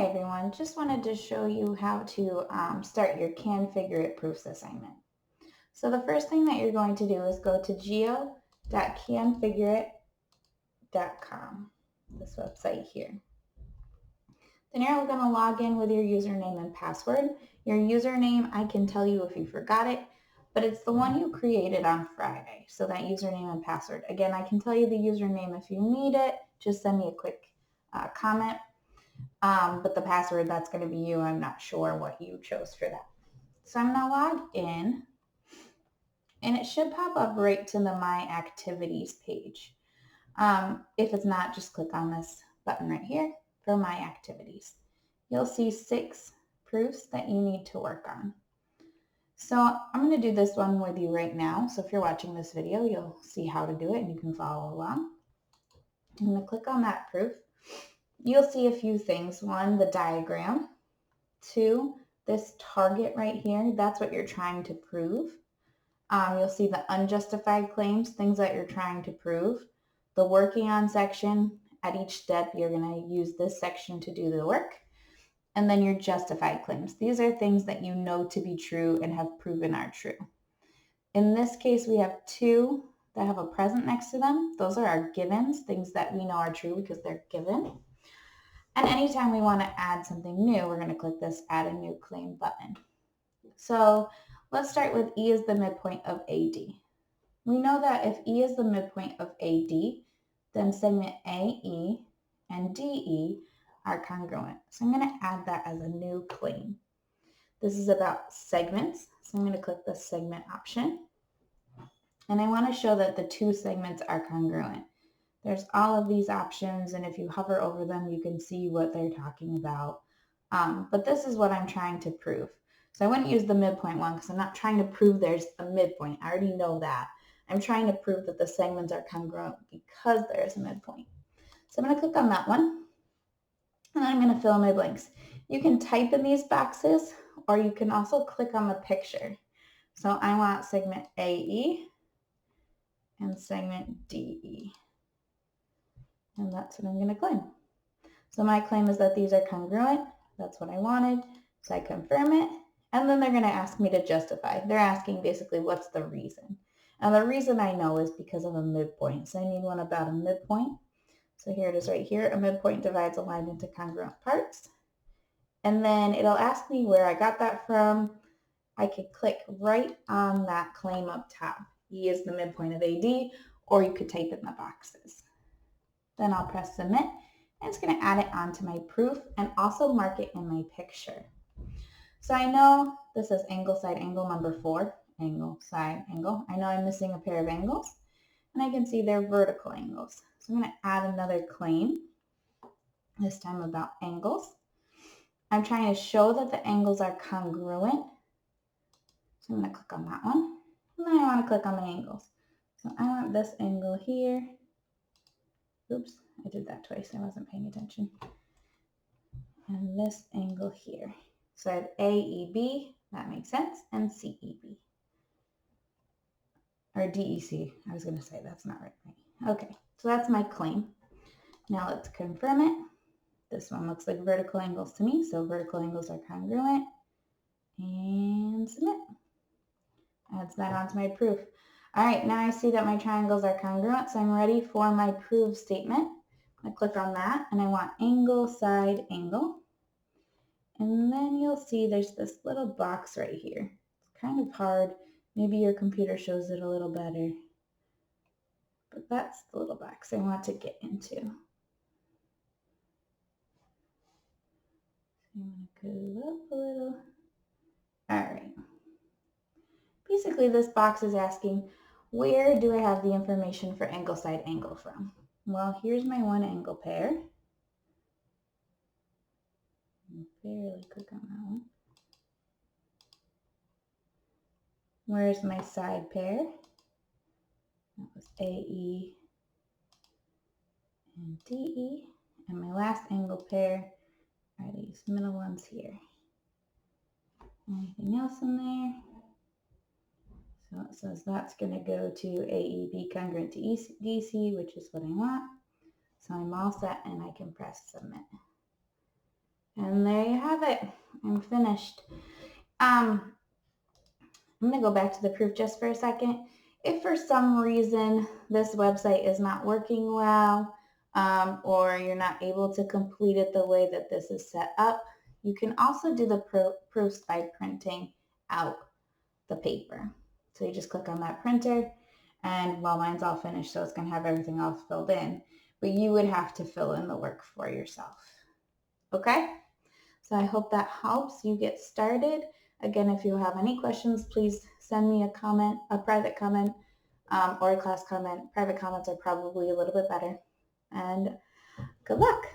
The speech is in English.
Hi everyone, just wanted to show you how to start your CanFigureIt proofs assignment. So the first thing that you're going to do is go to geo.canfigureiit.com, this website here. Then you're going to log in with your username and password. Your username, I can tell you if you forgot it, but it's the one you created on Friday. So that username and password. Again, I can tell you the username if you need it. Just send me a quick comment. But the password, that's going to be you. I'm not sure what you chose for that. So I'm going to log in, and it should pop up right to the My Activities page. If it's not, just click on this button right here for My Activities. You'll see 6 proofs that you need to work on. So I'm going to do this one with you right now. So if you're watching this video, you'll see how to do it and you can follow along. I'm going to click on that proof. You'll see a few things. 1, the diagram. 2, this target right here, that's what you're trying to prove. You'll see the unjustified claims, things that you're trying to prove. The working on section, at each step you're going to use this section to do the work. And then your justified claims. These are things that you know to be true and have proven are true. In this case, we have 2 that have a present next to them. Those are our givens, things that we know are true because they're given. And anytime we want to add something new, we're going to click this Add a New Claim button. So let's start with E is the midpoint of AD. We know that if E is the midpoint of AD, then segment AE and DE are congruent. So I'm going to add that as a new claim. This is about segments, so I'm going to click the segment option. And I want to show that the 2 segments are congruent. There's all of these options, and if you hover over them, you can see what they're talking about. But this is what I'm trying to prove. So I wouldn't use the midpoint one because I'm not trying to prove there's a midpoint. I already know that. I'm trying to prove that the segments are congruent because there's a midpoint. So I'm going to click on that one, and then I'm going to fill in my blanks. You can type in these boxes, or you can also click on the picture. So I want segment AE and segment DE. And that's what I'm going to claim. So my claim is that these are congruent. That's what I wanted. So I confirm it. And then they're going to ask me to justify. They're asking basically what's the reason. And the reason I know is because of a midpoint. So I need one about a midpoint. So here it is right here. A midpoint divides a line into congruent parts. And then it'll ask me where I got that from. I could click right on that claim up top. E is the midpoint of AD, or you could type in the boxes. Then I'll press submit, and it's going to add it onto my proof and also mark it in my picture. So I know this is angle, side, angle number 4, angle, side, angle. I know I'm missing a pair of angles, and I can see they're vertical angles. So I'm going to add another claim, this time about angles. I'm trying to show that the angles are congruent. So I'm going to click on that one, and then I want to click on the angles. So I want this angle here. Oops, I did that twice. I wasn't paying attention. And this angle here. So I have AEB, that makes sense, and CEB. Or DEC, I was going to say that's not right. Okay, so that's my claim. Now let's confirm it. This one looks like vertical angles to me, so vertical angles are congruent. And submit. Adds that onto my proof. All right, now I see that my triangles are congruent, so I'm ready for my prove statement. I click on that, and I want angle, side, angle. And then you'll see there's this little box right here. It's kind of hard. Maybe your computer shows it a little better. But that's the little box I want to get into. So I'm going to go up a little. All right. Basically, this box is asking, where do I have the information for angle, side, angle from? Well, here's my one angle pair. Barely click on that one. Where's my side pair? That was AE and DE. And my last angle pair are these middle ones here. Anything else in there? So it says that's going to go to AEB congruent to DC, which is what I want. So I'm all set and I can press submit. And there you have it. I'm finished. I'm going to go back to the proof just for a second. If for some reason this website is not working well, or you're not able to complete it the way that this is set up, you can also do the proofs by printing out the paper. So you just click on that printer, and well, mine's all finished, so it's going to have everything all filled in, but you would have to fill in the work for yourself. Okay? So I hope that helps you get started. Again, if you have any questions, please send me a comment, a private comment, or a class comment. Private comments are probably a little bit better. And good luck.